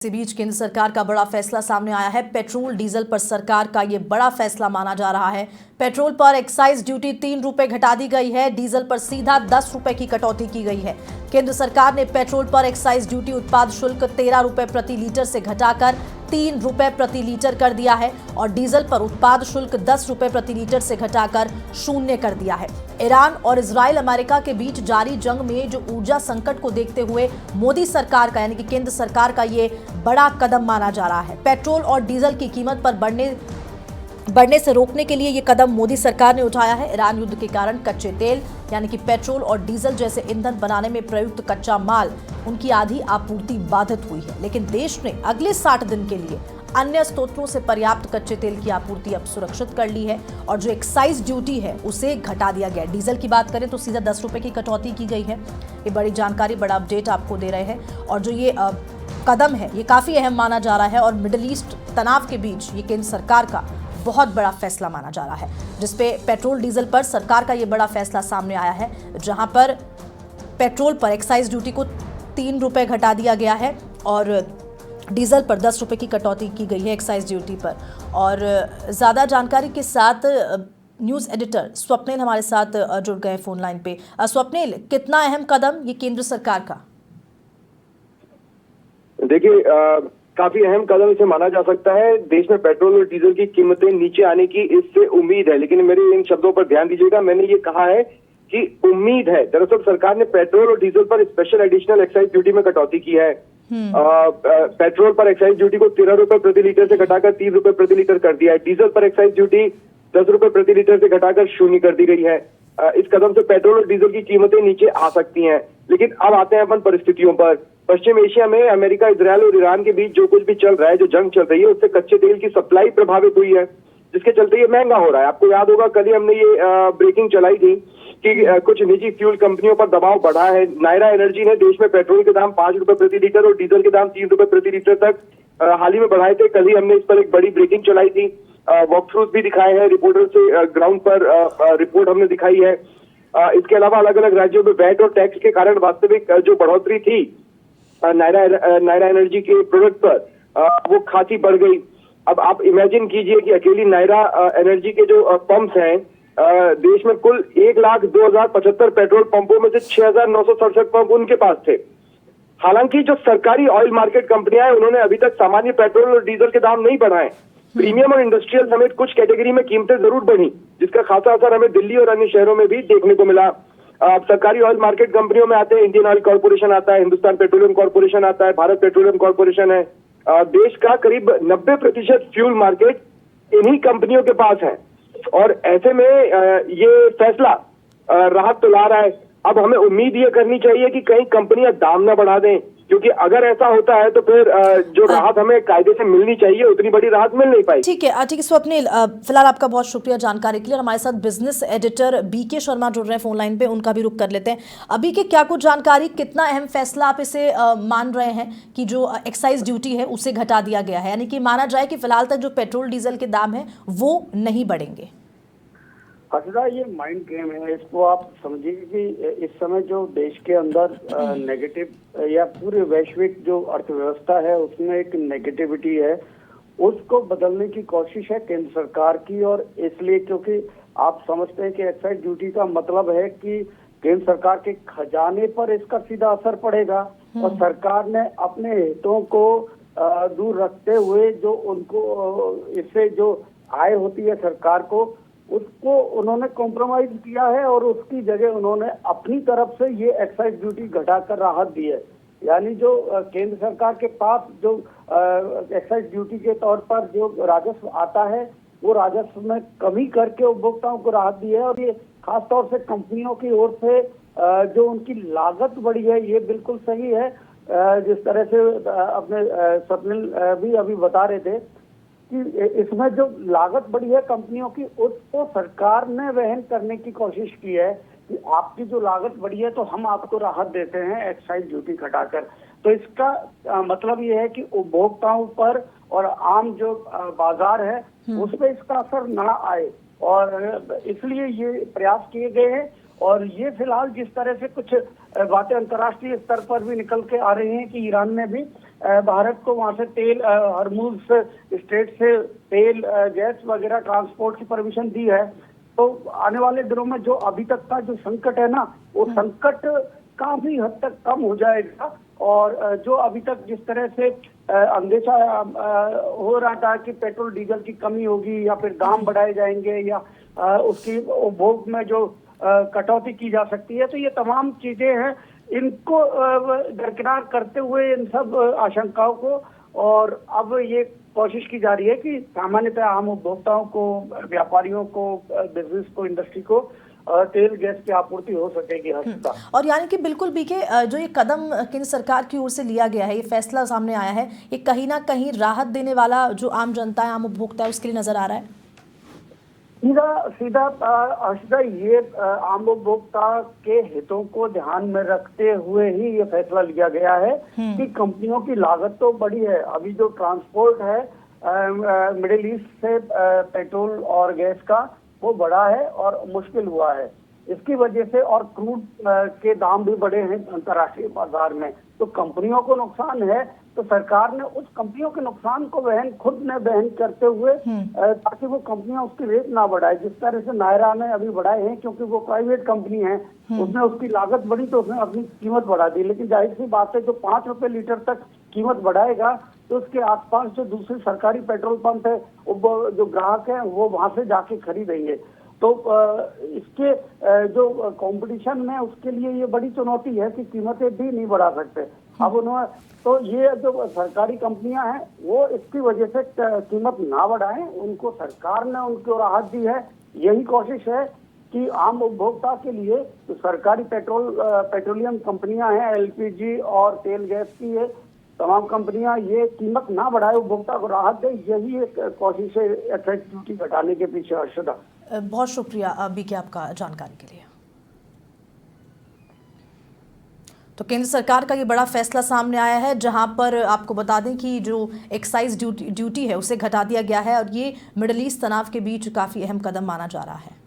इसी बीच केंद्र सरकार का बड़ा फैसला सामने आया है। पेट्रोल डीजल पर सरकार का ये बड़ा फैसला माना जा रहा है। पेट्रोल पर एक्साइज ड्यूटी 3 रुपए घटा दी गई है। डीजल पर सीधा 10 रुपए की कटौती की गई है। केंद्र सरकार ने पेट्रोल पर एक्साइज ड्यूटी उत्पाद शुल्क 13 रुपए प्रति लीटर से घटाकर 3 रुपए प्रति लीटर कर दिया है और डीजल पर उत्पाद शुल्क 10 रुपए प्रति लीटर से घटाकर 0 कर दिया है। ईरान और इजराइल अमेरिका के बीच जारी जंग में जो ऊर्जा संकट को देखते हुए मोदी सरकार का यानी कि केंद्र सरकार का ये बड़ा कदम माना जा रहा है। पेट्रोल और डीजल की कीमत पर बढ़ने से रोकने के लिए ये कदम मोदी सरकार ने उठाया है। ईरान युद्ध के कारण कच्चे तेल यानी कि पेट्रोल और डीजल जैसे ईंधन बनाने में प्रयुक्त कच्चा माल उनकी आधी आपूर्ति बाधित हुई है, लेकिन देश ने अगले 60 दिन के लिए अन्य स्रोतों से पर्याप्त कच्चे तेल की आपूर्ति अब सुरक्षित कर ली है और जो एक्साइज ड्यूटी है उसे घटा दिया गया। डीजल की बात करें तो सीधा 10 रुपए की कटौती की गई है। ये बड़ी जानकारी, बड़ा अपडेट आपको दे रहे हैं और जो ये कदम है ये काफी अहम माना जा रहा है और मिडिल ईस्ट तनाव के बीच ये केंद्र सरकार का बहुत बड़ा फैसला माना जा रहा है, जिसपे पेट्रोल डीजल पर सरकार का ये बड़ा फैसला सामने आया है, जहां पर पेट्रोल पर एक्साइज ड्यूटी को 3 रुपए घटा दिया गया है और डीजल पर 10 रुपए की कटौती की गई है एक्साइज ड्यूटी पर। और ज़्यादा जानकारी के साथ न्यूज़ एडिटर स्वप्निल हमारे साथ जुड़ गए फोन लाइन पे। स्वप्निल, कितना अहम कदम ये केंद्र सरकार का? देखिए, काफी अहम कदम इसे माना जा सकता है। देश में पेट्रोल और डीजल की कीमतें नीचे आने की इससे उम्मीद है, लेकिन मेरे इन शब्दों पर ध्यान दीजिएगा। मैंने ये कहा है कि उम्मीद है। दरअसल सरकार ने पेट्रोल और डीजल पर स्पेशल एडिशनल एक्साइज ड्यूटी में कटौती की है। पेट्रोल पर एक्साइज ड्यूटी को 13 रुपए प्रति लीटर से घटाकर 3 रुपए प्रति लीटर कर दिया है। डीजल पर एक्साइज ड्यूटी 10 रुपए प्रति लीटर से घटाकर 0 कर दी गई है। इस कदम से पेट्रोल और डीजल की कीमतें नीचे आ सकती हैं। लेकिन अब आते हैं अपन परिस्थितियों पर। पश्चिम एशिया में अमेरिका, इजराइल और ईरान के बीच जो कुछ भी चल रहा है, जो जंग चल रही है, उससे कच्चे तेल की सप्लाई प्रभावित हुई है, जिसके चलते ये महंगा हो रहा है। आपको याद होगा कल ही हमने ये ब्रेकिंग चलाई थी कि कुछ निजी फ्यूल कंपनियों पर दबाव बढ़ा है। नायरा एनर्जी ने देश में पेट्रोल के दाम 5 रुपए प्रति लीटर और डीजल के दाम 3 रुपए प्रति लीटर तक हाल ही में बढ़ाए थे। कल ही हमने इस पर एक बड़ी ब्रेकिंग चलाई थी, वॉक थ्रूज भी दिखाए हैं, रिपोर्टर से ग्राउंड पर रिपोर्ट हमने दिखाई है। इसके अलावा अलग अलग राज्यों में वैट और टैक्स के कारण वास्तविक जो बढ़ोतरी थी नायरा एनर्जी के प्रोडक्ट पर, वो खासी बढ़ गई। अब आप इमेजिन कीजिए कि अकेली नायरा एनर्जी के जो पंप्स हैं, देश में कुल 1,02,075 पेट्रोल पंपों में से 6,967 पंप उनके पास थे। हालांकि जो सरकारी ऑयल मार्केट कंपनियां हैं, उन्होंने अभी तक सामान्य पेट्रोल और डीजल के दाम नहीं बढ़ाए। प्रीमियम और इंडस्ट्रियल समेत कुछ कैटेगरी में कीमतें जरूर बढ़ी, जिसका खासा असर हमें दिल्ली और अन्य शहरों में भी देखने को मिला। सरकारी ऑयल मार्केट कंपनियों में आते हैं, इंडियन ऑयल कॉर्पोरेशन आता है, हिंदुस्तान पेट्रोलियम कॉर्पोरेशन आता है, भारत पेट्रोलियम कॉर्पोरेशन है। देश का करीब 90% फ्यूल मार्केट इन्हीं कंपनियों के पास है और ऐसे में ये फैसला राहत तो ला रहा है। अब हमें उम्मीद ये करनी चाहिए कि कहीं कंपनियां दाम न बढ़ा दें, क्योंकि अगर ऐसा होता है तो फिर जो राहत हमें कायदे से मिलनी चाहिए उतनी बड़ी राहत मिल नहीं पाएगी। ठीक है स्वप्निल, फिलहाल आपका बहुत शुक्रिया जानकारी के लिए। हमारे साथ बिजनेस एडिटर बीके शर्मा जुड़ रहे हैं फोन लाइन पे, उनका भी रुख कर लेते हैं। अभी के क्या कुछ जानकारी, कितना अहम फैसला आप इसे मान रहे हैं कि जो एक्साइज ड्यूटी है उसे घटा दिया गया है, यानी कि माना जाए कि फिलहाल तक जो पेट्रोल डीजल के दाम है वो नहीं बढ़ेंगे? हर्षदा, ये माइंड गेम है। इसको आप समझिए कि इस समय जो देश के अंदर नेगेटिव या पूरे वैश्विक जो अर्थव्यवस्था है उसमें एक नेगेटिविटी है, उसको बदलने की कोशिश है केंद्र सरकार की। और इसलिए क्योंकि आप समझते हैं कि एक्साइज ड्यूटी का मतलब है कि केंद्र सरकार के खजाने पर इसका सीधा असर पड़ेगा और सरकार ने अपने हितों को दूर रखते हुए जो उनको इससे जो आय होती है सरकार को, उसको उन्होंने कॉम्प्रोमाइज किया है और उसकी जगह उन्होंने अपनी तरफ से ये एक्साइज ड्यूटी घटाकर राहत दी है। यानी जो केंद्र सरकार के पास जो एक्साइज ड्यूटी के तौर पर जो राजस्व आता है, वो राजस्व में कमी करके उपभोक्ताओं को राहत दी है। और ये खास तौर से कंपनियों की ओर से जो उनकी लागत बढ़ी है, ये बिल्कुल सही है। जिस तरह से अपने स्वप्निल भी अभी बता रहे थे कि इसमें जो लागत बढ़ी है कंपनियों की, उसको सरकार ने वहन करने की कोशिश की है कि आपकी जो लागत बढ़ी है तो हम आपको राहत देते हैं एक्साइज ड्यूटी घटाकर। तो इसका मतलब ये है कि उपभोक्ताओं पर और आम जो बाजार है उस पर इसका असर ना आए, और इसलिए ये प्रयास किए गए हैं। और ये फिलहाल जिस तरह से कुछ बातें अंतर्राष्ट्रीय स्तर पर भी निकल के आ रही हैं कि ईरान ने भी भारत को वहां से तेल हरमुज स्ट्रेट से तेल गैस वगैरह ट्रांसपोर्ट की परमिशन दी है, तो आने वाले दिनों में जो अभी तक का जो संकट है ना, वो संकट काफी हद तक कम हो जाएगा। और जो अभी तक जिस तरह से अंदेशा हो रहा था कि पेट्रोल डीजल की कमी होगी या फिर दाम बढ़ाए जाएंगे या उसकी उपभोग में जो कटौती की जा सकती है, तो ये तमाम चीजें हैं, इनको दरकिनार करते हुए इन सब आशंकाओं को, और अब ये कोशिश की जा रही है कि सामान्यतः आम उपभोक्ताओं को, व्यापारियों को, बिजनेस को, इंडस्ट्री को तेल गैस की आपूर्ति हो सकेगी हर। और यानी कि बिल्कुल बीके, जो ये कदम केंद्र सरकार की ओर से लिया गया है, ये फैसला सामने आया है, ये कहीं ना कहीं राहत देने वाला जो आम जनता है, आम उपभोक्ता है, उसके लिए नजर आ रहा है। सीधा अर्षदा, ये आम उपभोक्ता के हितों को ध्यान में रखते हुए ही ये फैसला लिया गया है कि कंपनियों की लागत तो बड़ी है। अभी जो ट्रांसपोर्ट है मिडिल ईस्ट से पेट्रोल और गैस का, वो बढ़ा है और मुश्किल हुआ है इसकी वजह से, और क्रूड के दाम भी बढ़े हैं अंतर्राष्ट्रीय बाजार में, तो कंपनियों को नुकसान है। तो सरकार ने उस कंपनियों के नुकसान को खुद ने वहन करते हुए, ताकि वो कंपनियां उसकी रेट ना बढ़ाए, जिस तरह से नायरा ने अभी बढ़ाए हैं, क्योंकि वो प्राइवेट कंपनी है, उसने उसकी लागत बढ़ी तो उसने अपनी कीमत बढ़ा दी। लेकिन जाहिर सी बात है, जो 5 रुपए लीटर तक कीमत बढ़ाएगा तो उसके आसपास जो दूसरे सरकारी पेट्रोल पंप है, वो जो ग्राहक है वो वहां से जाके खरीदेंगे। तो इसके जो कंपटीशन में उसके लिए ये बड़ी चुनौती है कि कीमतें भी नहीं बढ़ा सकते। अब उन्होंने, तो ये जो सरकारी कंपनियां हैं वो इसकी वजह से कीमत ना बढ़ाएं, उनको सरकार ने उनको राहत दी है। यही कोशिश है कि आम उपभोक्ता के लिए जो सरकारी पेट्रोलियम कंपनियां हैं, एलपीजी और तेल गैस की, ये तमाम कंपनियां ये कीमत ना बढ़ाए, उपभोक्ता को राहत दे, यही एक कोशिश है एक्साइज ड्यूटी घटाने के पीछे। अर्षदा, बहुत शुक्रिया बीके आपका जानकारी के लिए। तो केंद्र सरकार का ये बड़ा फैसला सामने आया है, जहां पर आपको बता दें कि जो एक्साइज ड्यूटी है उसे घटा दिया गया है, और ये मिडिल ईस्ट तनाव के बीच काफ़ी अहम कदम माना जा रहा है।